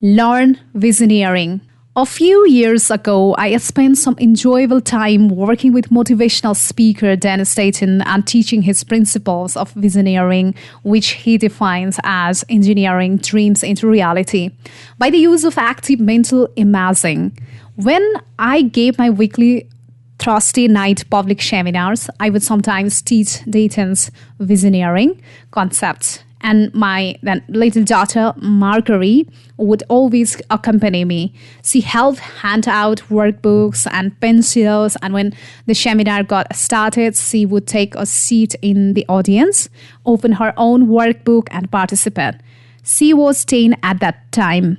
Learn Visioneering. A few years ago, I spent some enjoyable time working with motivational speaker Dennis Dayton and teaching his principles of visioneering, which he defines as engineering dreams into reality by the use of active mental imaging. When I gave my weekly Thursday night public seminars, I would sometimes teach Dayton's visioneering concepts. And my then little daughter, Marguerite, would always accompany me. She helped hand out workbooks and pencils, and when the seminar got started, she would take a seat in the audience, open her own workbook, and participate. She was 10 at that time,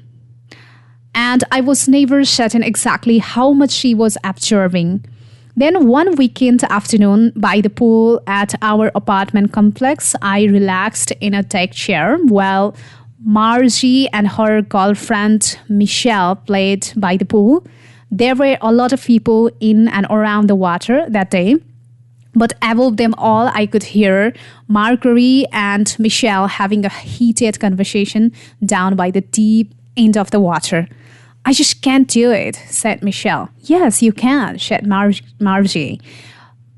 and I was never certain exactly how much she was absorbing. Then one weekend afternoon by the pool at our apartment complex, I relaxed in a deck chair while Margie and her girlfriend Michelle played by the pool. There were a lot of people in and around the water that day, but above them all, I could hear Marguerite and Michelle having a heated conversation down by the deep end of the water. "I just can't do it," said Michelle. "Yes, you can," said Margie.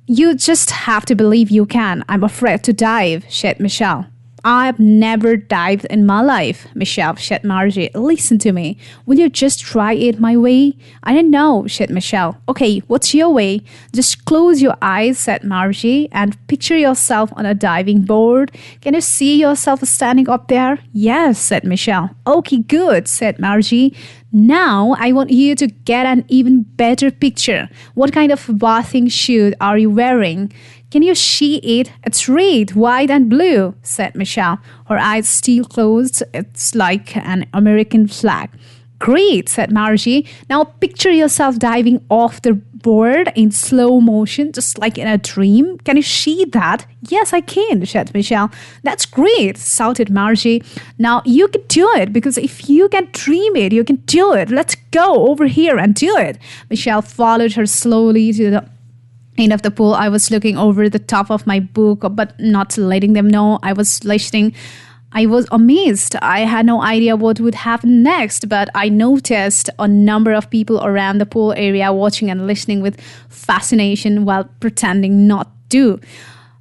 "You just have to believe you can. I'm afraid to dive," said Michelle. "I've never dived in my life," Michelle, said Margie. "Listen to me. Will you just try it my way?" "I don't know," said Michelle. "Okay, what's your way?" "Just close your eyes," said Margie, "and picture yourself on a diving board. Can you see yourself standing up there?" "Yes," said Michelle. "Okay, good," said Margie. "Now I want you to get an even better picture. What kind of bathing suit are you wearing? Can you see it? It's red, white, and blue," said Michelle, her eyes still closed. "It's like an American flag." "Great," said Margie. "Now picture yourself diving off the board in slow motion, just like in a dream. Can you see that?" "Yes, I can," said Michelle. "That's great," shouted Margie. "Now you can do it, because if you can dream it, you can do it. Let's go over here and do it." Michelle followed her slowly to the end of the pool. I was looking over the top of my book, but not letting them know I was listening. I was amazed. I had no idea what would happen next, but I noticed a number of people around the pool area watching and listening with fascination while pretending not to.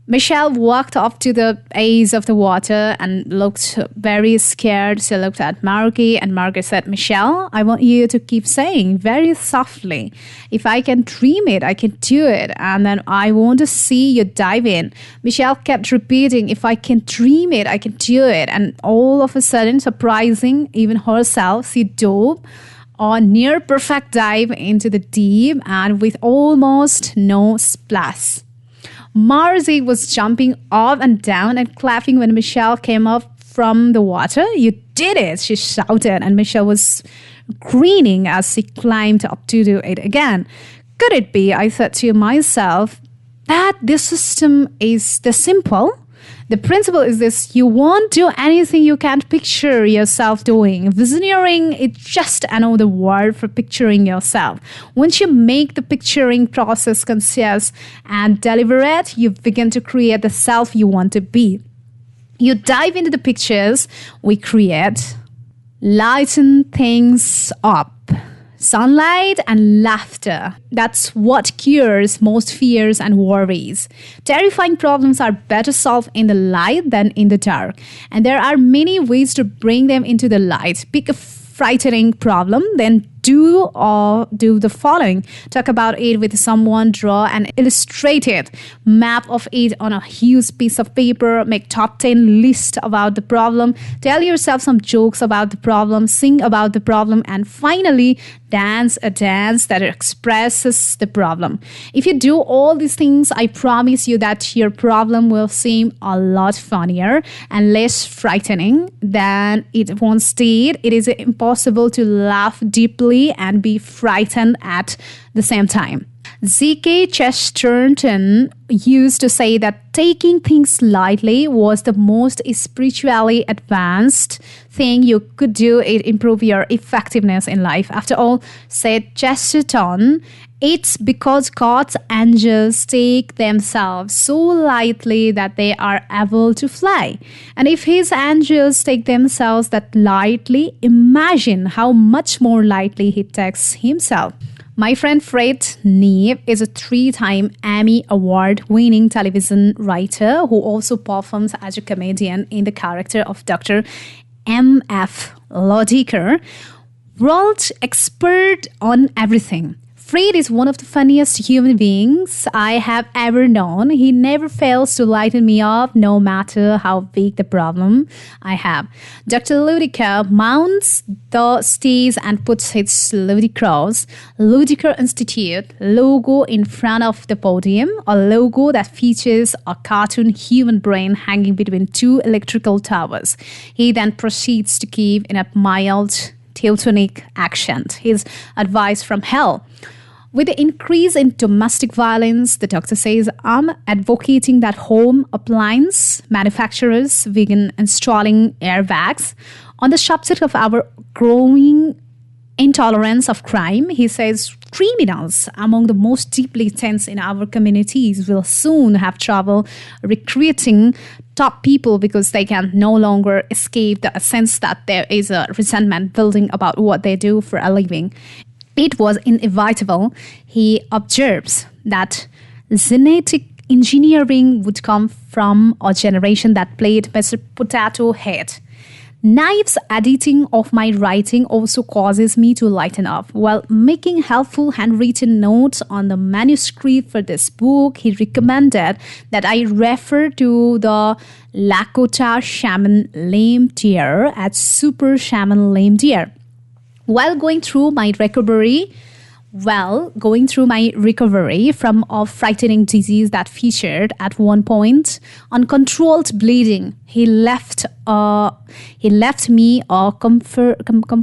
Michelle walked up to the edge of the water and looked very scared. She looked at Margie, and Margie said, "Michelle, I want you to keep saying very softly, 'If I can dream it, I can do it. And then I want to see you dive in.'" Michelle kept repeating, "If I can dream it, I can do it." And all of a sudden, surprising even herself, she dove a near perfect dive into the deep and with almost no splash. Margie was jumping up and down and clapping when Michelle came up from the water. "You did it," she shouted, and Michelle was grinning as she climbed up to do it again. Could it be, I thought to myself, that this system is this simple? The principle is this: you won't do anything you can't picture yourself doing. Visioneering is just another word for picturing yourself. Once you make the picturing process conscious and deliberate, you begin to create the self you want to be. You dive into the pictures we create, lighten things up. Sunlight and laughter. That's what cures most fears and worries. Terrifying problems are better solved in the light than in the dark. And there are many ways to bring them into the light. Pick a frightening problem, then do the following. Talk about it with someone, draw an illustrated map of it on a huge piece of paper, make top 10 list about the problem, tell yourself some jokes about the problem, sing about the problem, and finally dance a dance that expresses the problem. If you do all these things, I promise you that your problem will seem a lot funnier and less frightening than it once did. It is impossible to laugh deeply and be frightened at the same time. G.K. Chesterton used to say that taking things lightly was the most spiritually advanced thing you could do to improve your effectiveness in life. After all, said Chesterton, it's because God's angels take themselves so lightly that they are able to fly. And if his angels take themselves that lightly, imagine how much more lightly he takes himself. My friend Fred Neve is a 3-time Emmy Award-winning television writer who also performs as a comedian in the character of Dr. M.F. Lodiker, world expert on everything. Fred is one of the funniest human beings I have ever known. He never fails to lighten me up, no matter how big the problem I have. Dr. Ludiker mounts the stage and puts his ludicrous Ludiker Institute logo in front of the podium, a logo that features a cartoon human brain hanging between 2 electrical towers. He then proceeds to give in a mild Teutonic accent his advice from hell. With the increase in domestic violence, the doctor says, I'm advocating that home appliance manufacturers begin installing airbags. On the subject of our growing intolerance of crime, he says criminals among the most deeply tense in our communities will soon have trouble recruiting top people because they can no longer escape the sense that there is a resentment building about what they do for a living. It was inevitable, he observes, that genetic engineering would come from a generation that played Mr. Potato Head. Knives editing of my writing also causes me to lighten up. While making helpful handwritten notes on the manuscript for this book, he recommended that I refer to the Lakota Shaman Lame Deer as Super Shaman Lame Deer. While going through my recovery from a frightening disease that featured at one point uncontrolled bleeding, he left me a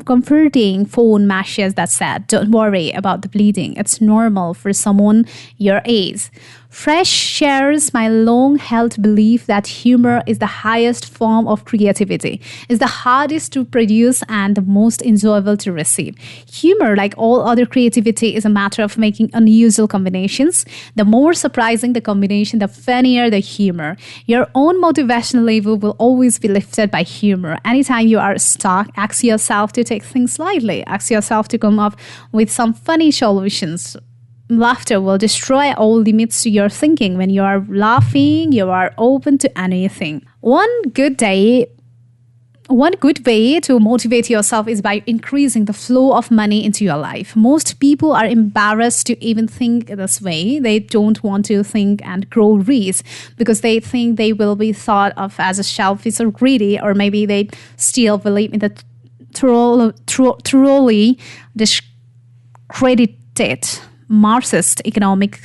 comforting phone message that said, "Don't worry about the bleeding. It's normal for someone your age." Fresh shares my long-held belief that humor is the highest form of creativity, is the hardest to produce and the most enjoyable to receive. Humor, like all other creativity, is a matter of making unusual combinations. The more surprising the combination, the funnier the humor. Your own motivational level will always be lifted by humor. Anytime you are stuck, ask yourself to take things lightly. Ask yourself to come up with some funny solutions. Laughter will destroy all limits to your thinking. When you are laughing, you are open to anything. One good way to motivate yourself is by increasing the flow of money into your life. Most people are embarrassed to even think this way. They don't want to think and grow rich because they think they will be thought of as a selfish or greedy, or maybe they still believe in the truly discredited Marxist economic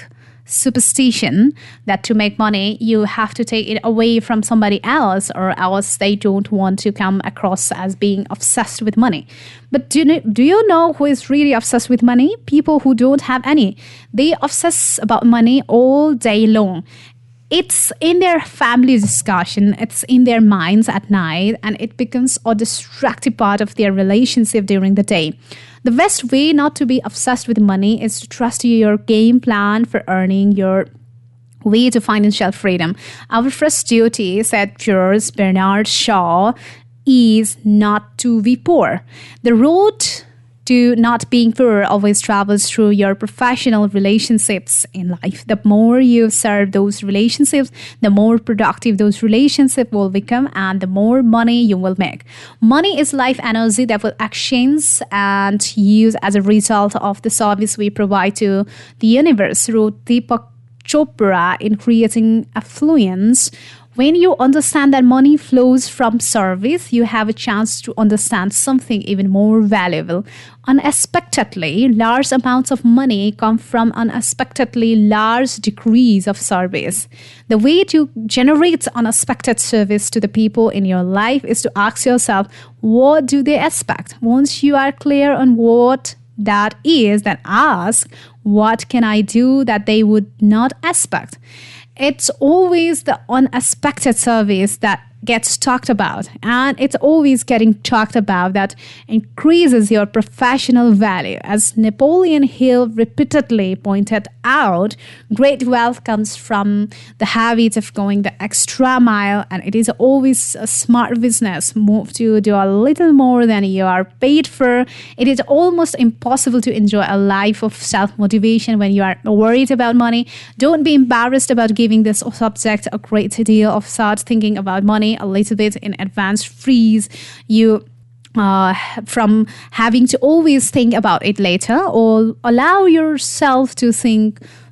superstition that to make money, you have to take it away from somebody else, or else they don't want to come across as being obsessed with money. But do you know who is really obsessed with money? People who don't have any. They obsess about money all day long. It's in their family discussion, it's in their minds at night, and it becomes a distractive part of their relationship during the day. The best way not to be obsessed with money is to trust your game plan for earning your way to financial freedom. Our first duty, said George Bernard Shaw, is not to be poor. The road to not being poor always travels through your professional relationships in life. The more you serve those relationships, the more productive those relationships will become, and the more money you will make. Money is life energy that will exchange and use as a result of the service we provide to the universe, through Deepak Chopra in creating affluence. When you understand that money flows from service, you have a chance to understand something even more valuable. Unexpectedly large amounts of money come from unexpectedly large degrees of service. The way to generate unexpected service to the people in your life is to ask yourself, what do they expect? Once you are clear on what that is, then ask, What can I do that they would not expect? It's always the unexpected service that gets talked about, and it's always getting talked about that increases your professional value. As Napoleon Hill repeatedly pointed out, great wealth comes from the habit of going the extra mile, and it is always a smart business move to do a little more than you are paid for. It is almost impossible to enjoy a life of self-motivation when you are worried about money. Don't be embarrassed about giving this subject a great deal of thought. Thinking about money a little bit in advance frees you from having to always think about it later, or allow yourself to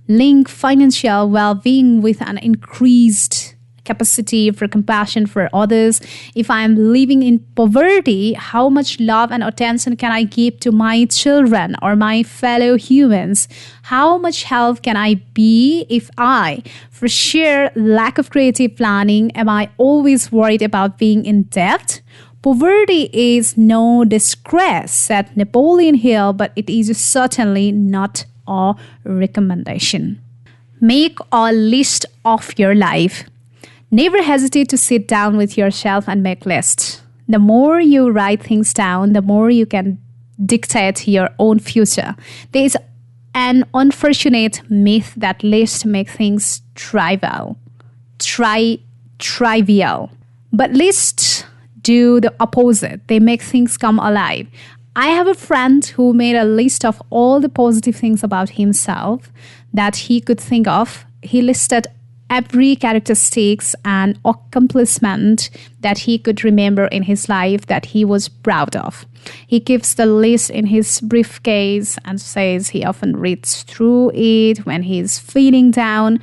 link financial well-being with an increased capacity for compassion for others. If I am living in poverty, how much love and attention can I give to my children or my fellow humans? How much help can I be if I, for sheer lack of creative planning, am I always worried about being in debt? Poverty is no disgrace, said Napoleon Hill, but it is certainly not a recommendation. Make a list of your life. Never hesitate to sit down with yourself and make lists. The more you write things down, the more you can dictate your own future. There is an unfortunate myth that lists make things trivial. But lists do the opposite. They make things come alive. I have a friend who made a list of all the positive things about himself that he could think of. He listed every characteristics and accomplishment that he could remember in his life that he was proud of. He keeps the list in his briefcase and says he often reads through it when he's feeling down.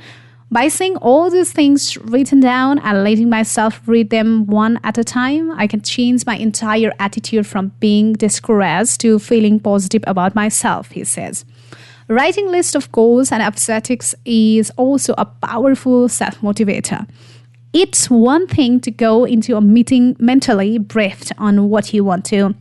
By seeing all these things written down and letting myself read them one at a time, I can change my entire attitude from being discouraged to feeling positive about myself, he says. Writing a list of goals and objectives is also a powerful self-motivator. It's one thing to go into a meeting mentally briefed on what you want to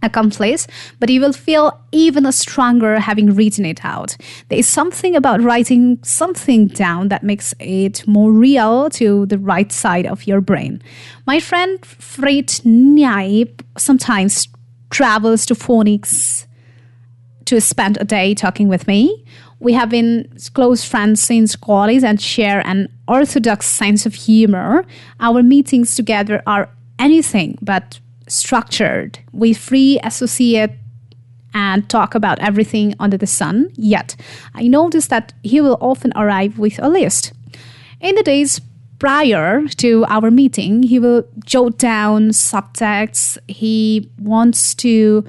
accomplish, but you will feel even stronger having written it out. There is something about writing something down that makes it more real to the right side of your brain. My friend Fred Knipe sometimes travels to Phoenix to spend a day talking with me. We have been close friends since college and share an orthodox sense of humor. Our meetings together are anything but structured. We free associate and talk about everything under the sun. Yet, I notice that he will often arrive with a list. In the days prior to our meeting, he will jot down subjects he wants to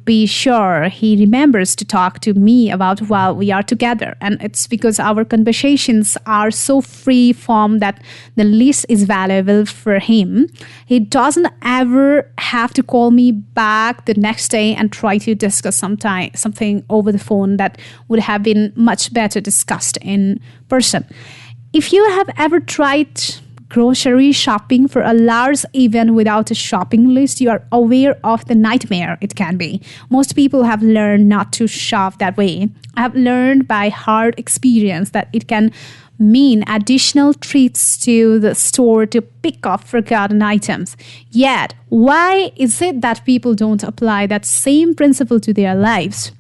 be sure he remembers to talk to me about while we are together. And it's because our conversations are so free form that the list is valuable for him. He doesn't ever have to call me back the next day and try to discuss something over the phone that would have been much better discussed in person. If you have ever tried grocery shopping for a large event without a shopping list, you are aware of the nightmare it can be. Most people have learned not to shop that way. I have learned by hard experience that it can mean additional trips to the store to pick up forgotten items. Yet, why is it that people don't apply that same principle to their lives?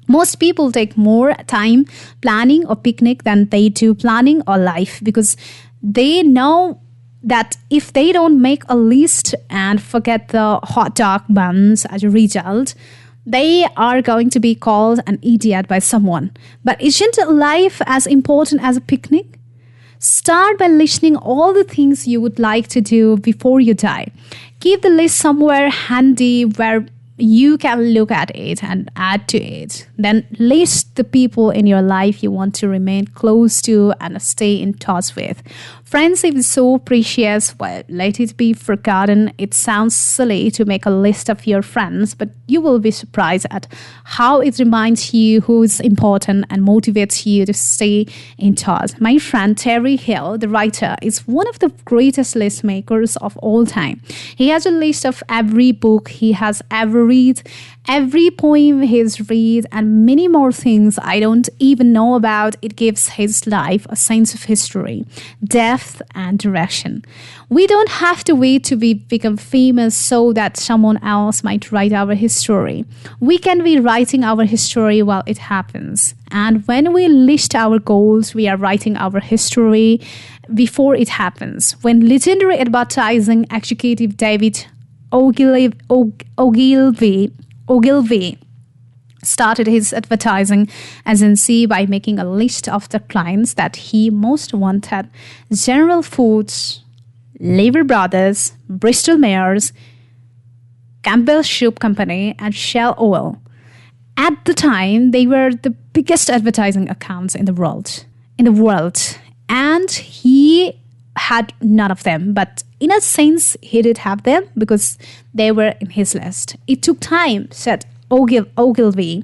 Most people take more time planning a picnic than they do planning a life, because they know that if they don't make a list and forget the hot dog buns as a result, they are going to be called an idiot by someone. But isn't life as important as a picnic? Start by listing all the things you would like to do before you die. Keep the list somewhere handy where you can look at it and add to it. Then list the people in your life you want to remain close to and stay in touch with. Friendship is so precious, well, let it be forgotten. It sounds silly to make a list of your friends, but you will be surprised at how it reminds you who is important and motivates you to stay in touch. My friend Terry Hill, the writer, is one of the greatest list makers of all time. He has a list of every book he has ever read, every poem he's read, and many more things I don't even know about. It gives his life a sense of history, depth, and direction. We don't have to wait to become famous so that someone else might write our history. We can be writing our history while it happens. And when we list our goals, we are writing our history before it happens. When legendary advertising executive David Ogilvy started his advertising agency by making a list of the clients that he most wanted: General Foods, Lever Brothers, Bristol Myers, Campbell Soup Company, and Shell Oil. At the time, they were the biggest advertising accounts in the world. And he had none of them, but in a sense, he did have them because they were in his list. It took time, said Ogilvy,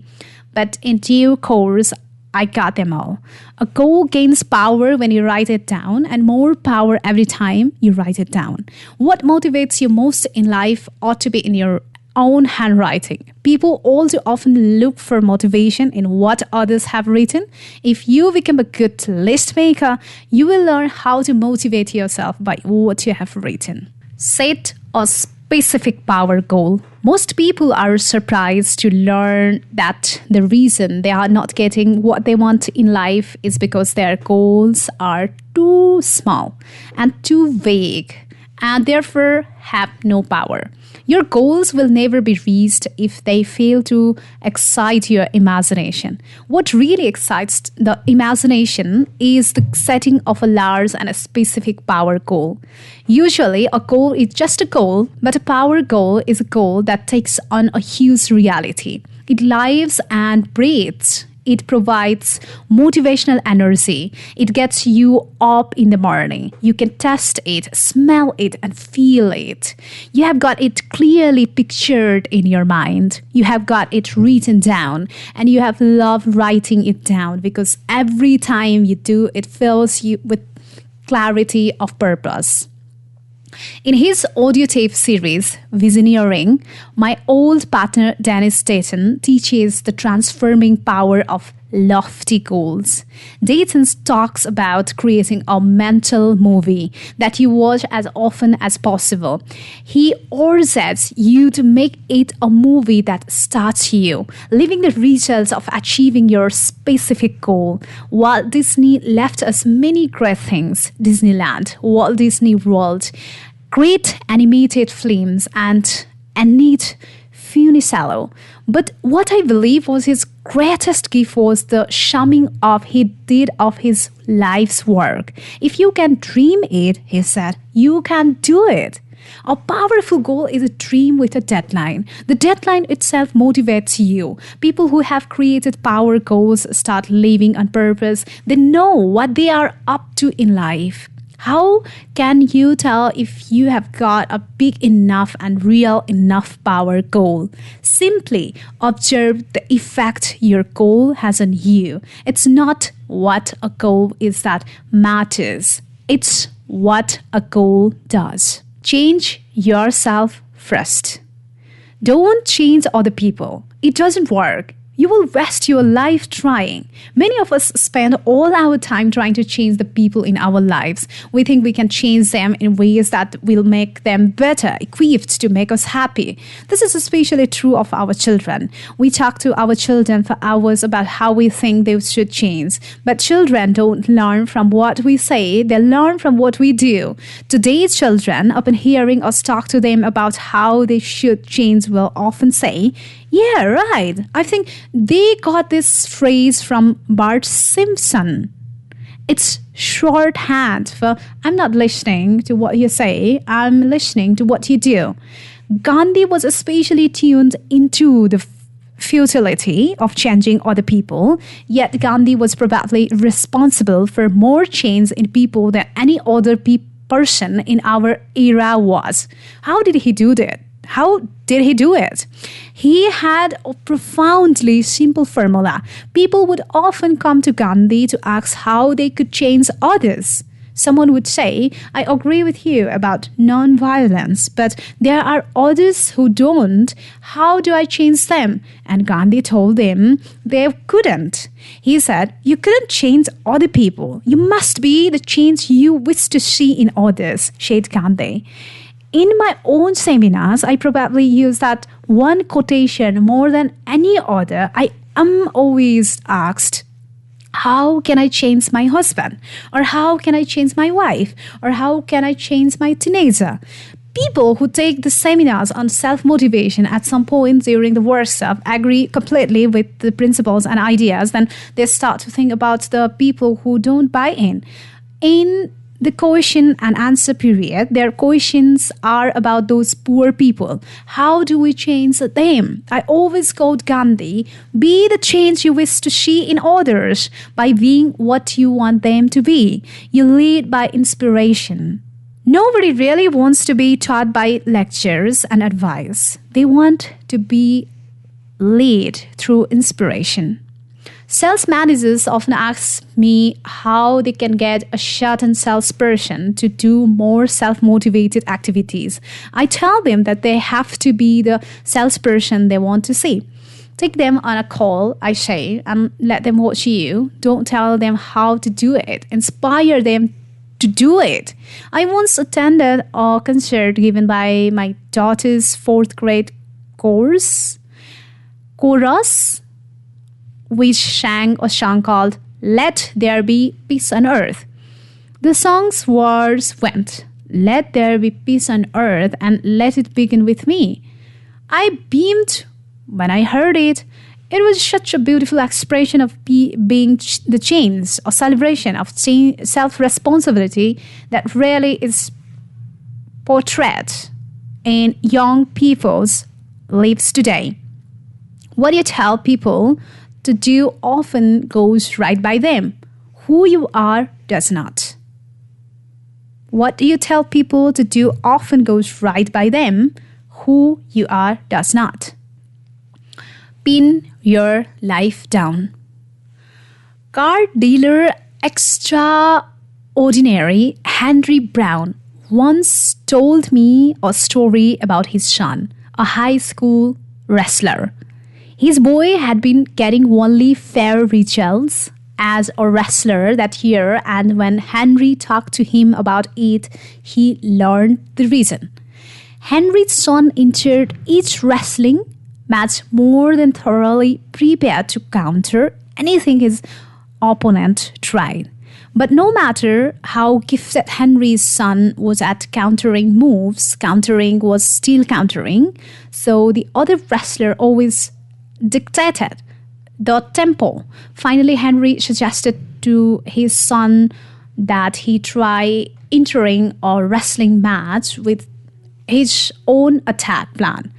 but in due course, I got them all. A goal gains power when you write it down, and more power every time you write it down. What motivates you most in life ought to be in your own handwriting. People all too often look for motivation in what others have written. If you become a good list maker, you will learn how to motivate yourself by what you have written. Set a specific power goal. Most people are surprised to learn that the reason they are not getting what they want in life is because their goals are too small and too vague, and therefore have no power. Your goals will never be reached if they fail to excite your imagination. What really excites the imagination is the setting of a large and a specific power goal. Usually, a goal is just a goal, but a power goal is a goal that takes on a huge reality. It lives and breathes. It provides motivational energy. It gets you up in the morning. You can taste it, smell it, and feel it. You have got it clearly pictured in your mind. You have got it written down, and you have loved writing it down because every time you do, it fills you with clarity of purpose. In his audio tape series, Visioneering, my old partner Dennis Dayton teaches the transforming power of lofty goals. Dayton talks about creating a mental movie that you watch as often as possible. He urges you to make it a movie that starts you, living the results of achieving your specific goal. Walt Disney left us many great things: Disneyland, Walt Disney World, great animated films, and Annette Funicello. But what I believe was his greatest gift was the summing up he did of his life's work. If you can dream it, he said, you can do it. A powerful goal is a dream with a deadline. The deadline itself motivates you. People who have created power goals start living on purpose. They know what they are up to in life. How can you tell if you have got a big enough and real enough power goal? Simply observe the effect your goal has on you. It's not what a goal is that matters. It's what a goal does. Change yourself first. Don't change other people. It doesn't work. You will waste your life trying. Many of us spend all our time trying to change the people in our lives. We think we can change them in ways that will make them better, equipped to make us happy. This is especially true of our children. We talk to our children for hours about how we think they should change. But children don't learn from what we say, they learn from what we do. Today's children, upon hearing us talk to them about how they should change, will often say, "Yeah, right. I think they got this phrase from Bart Simpson." It's shorthand for "I'm not listening to what you say, I'm listening to what you do." Gandhi was especially tuned into the futility of changing other people, yet Gandhi was probably responsible for more change in people than any other person in our era was. How did he do that? How did he do it? He had a profoundly simple formula. People would often come to Gandhi to ask how they could change others. Someone would say, I agree with you about non-violence, but there are others who don't. How do I change them? And Gandhi told them they couldn't. He said, you couldn't change other people. You must be the change you wish to see in others, said Gandhi. In my own seminars, I probably use that one quotation more than any other. I am always asked, how can I change my husband? Or how can I change my wife? Or how can I change my teenager? People who take the seminars on self-motivation at some point during the workshop agree completely with the principles and ideas. Then they start to think about the people who don't buy in. In the question and answer period, their questions are about those poor people. How do we change them? I always quote Gandhi, be the change you wish to see in others by being what you want them to be. You lead by inspiration. Nobody really wants to be taught by lectures and advice. They want to be led through inspiration. Sales managers often ask me how they can get a certain salesperson to do more self-motivated activities. I tell them that they have to be the salesperson they want to see. Take them on a call, I say, and let them watch you. Don't tell them how to do it. Inspire them to do it. I once attended a concert given by my daughter's 4th grade chorus, which sang a song called Let There Be Peace on Earth. The song's words went, let there be peace on earth and let it begin with me. I beamed when I heard it. It was such a beautiful expression of being the change, a celebration of self-responsibility that really is portrayed in young people's lives today. What you tell people to do often goes right by them. Who you are does not. What you tell people to do often goes right by them. Who you are does not. Pin your life down. Car dealer extraordinary Henry Brown once told me a story about his son, a high school wrestler. His boy had been getting only fair results as a wrestler that year, and when Henry talked to him about it, he learned the reason. Henry's son entered each wrestling match more than thoroughly prepared to counter anything his opponent tried. But no matter how gifted Henry's son was at countering moves, countering was still countering, so the other wrestler always dictated the tempo. Finally, Henry suggested to his son that he try entering a wrestling match with his own attack plan,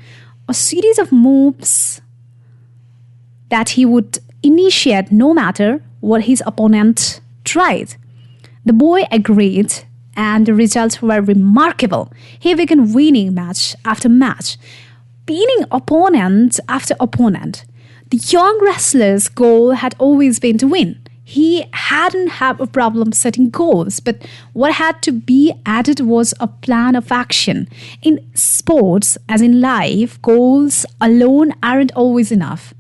a series of moves that he would initiate no matter what his opponent tried. The boy agreed, and the results were remarkable. He began winning match after match, pinning opponent after opponent. The young wrestler's goal had always been to win. He hadn't had a problem setting goals, but what had to be added was a plan of action. In sports, as in life, goals alone aren't always enough.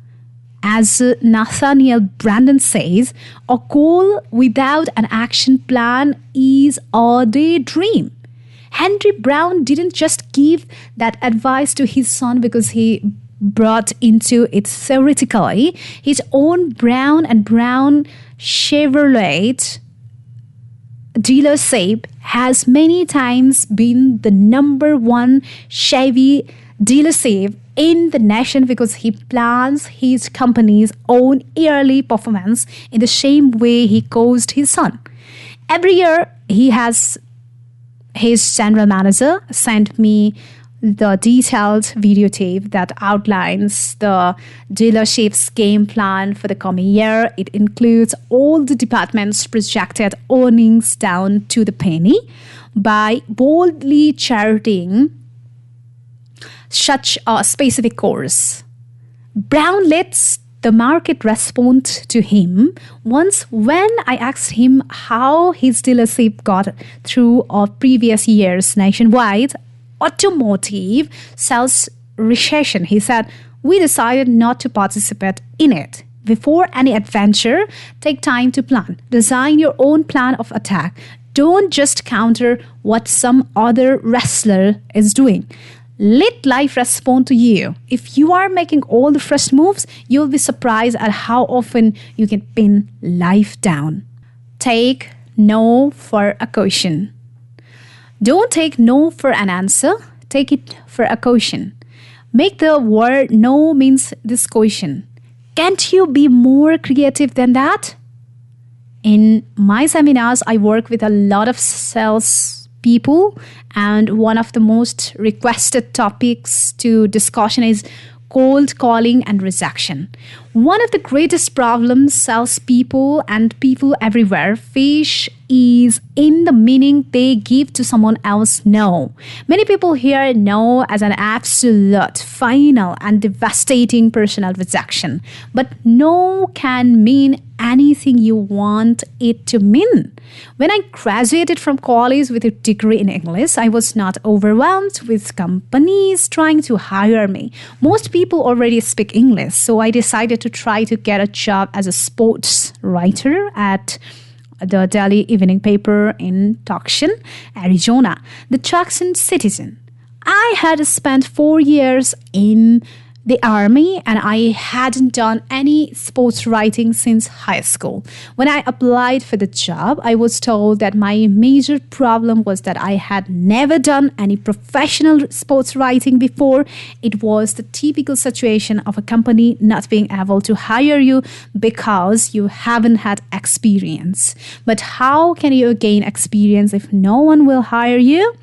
As Nathaniel Branden says, a goal without an action plan is a daydream. Henry Brown didn't just give that advice to his son because he brought into it theoretically. His own Brown and Brown Chevrolet dealership has many times been the number one Chevy dealership in the nation because he plans his company's own yearly performance in the same way he coached his son. Every year, his general manager sent me the detailed videotape that outlines the dealership's game plan for the coming year. It includes all the department's projected earnings down to the penny. By boldly charting such a specific course, Brown lets the market respond to him once when I asked him how his dealership got through our previous years nationwide automotive sales recession. He said, "We decided not to participate in it. Before any adventure, take time to plan. Design your own plan of attack. Don't just counter what some other wrestler is doing. Let life respond to you. If you are making all the fresh moves, you'll be surprised at how often you can pin life down." Take no for a question. Don't take no for an answer. Take it for a question. Make the word no means this question. Can't you be more creative than that? In my seminars, I work with a lot of sales people, and one of the most requested topics to discussion is cold calling and rejection. One of the greatest problems salespeople and people everywhere face is in the meaning they give to someone else no. Many people hear no as an absolute, final, and devastating personal rejection. But no can mean anything you want it to mean. When I graduated from college with a degree in English, I was not overwhelmed with companies trying to hire me. Most people already speak English, so I decided to try to get a job as a sports writer at the daily evening paper in Tucson, Arizona, the Tucson Citizen. I had spent 4 years in the army and I hadn't done any sports writing since high school. When I applied for the job, I was told that my major problem was that I had never done any professional sports writing before. It was the typical situation of a company not being able to hire you because you haven't had experience. But how can you gain experience if no one will hire you?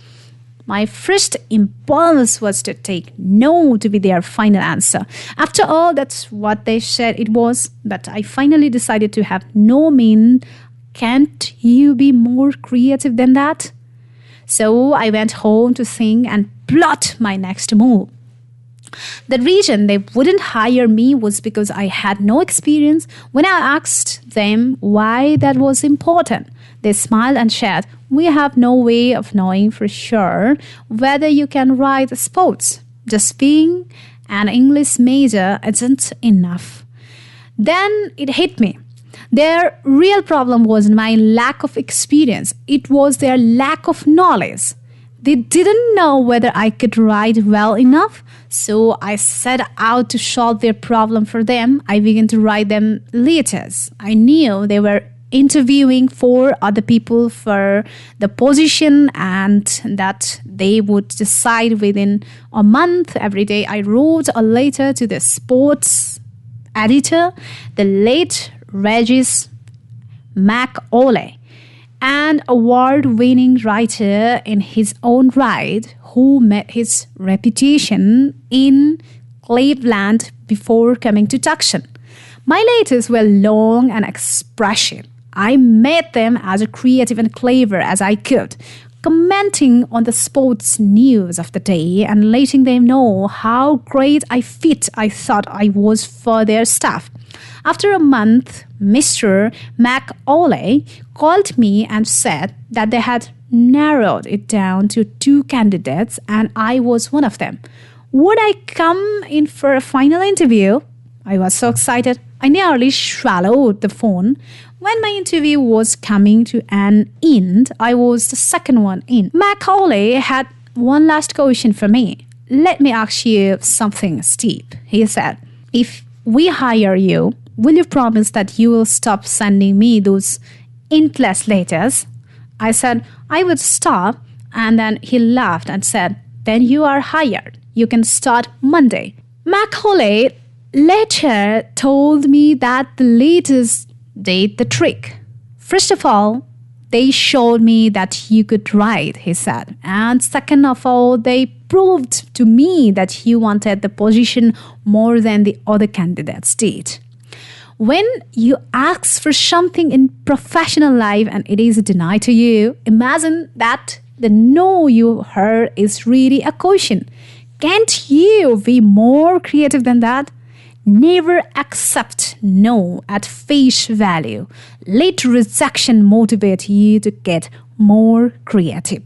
My first impulse was to take no to be their final answer. After all, that's what they said it was. But I finally decided to have no mean, can't you be more creative than that? So I went home to think and plot my next move. The reason they wouldn't hire me was because I had no experience. When I asked them why that was important, they smiled and said, "We have no way of knowing for sure whether you can write sports. Just being an English major isn't enough." Then it hit me. Their real problem wasn't my lack of experience. It was their lack of knowledge. They didn't know whether I could write well enough, so I set out to solve their problem for them. I began to write them letters. I knew they were interviewing 4 other people for the position and that they would decide within a month. Every day I wrote a letter to the sports editor, the late Regis McAuley, an award-winning writer in his own right who made his reputation in Cleveland before coming to Tucson. My letters were long and expressive. I made them as creative and clever as I could, commenting on the sports news of the day and letting them know how great I thought I was for their staff. After a month, Mr. McAuley called me and said that they had narrowed it down to 2 candidates and I was one of them. Would I come in for a final interview? I was so excited, I nearly swallowed the phone. When my interview was coming to an end, I was the second one in. McAuley had one last question for me. "Let me ask you something, Steve," he said. "If we hire you, will you promise that you will stop sending me those endless letters?" I said I would stop, and then he laughed and said, "Then you are hired. You can start Monday." McAuley later told me that the letters did the trick. First of all, they showed me that you could write, he said. And second of all, they proved to me that you wanted the position more than the other candidates did. When you ask for something in professional life and it is denied to you, imagine that the no you heard is really a question. Can't you be more creative than that? Never accept no at face value. Let rejection motivate you to get more creative.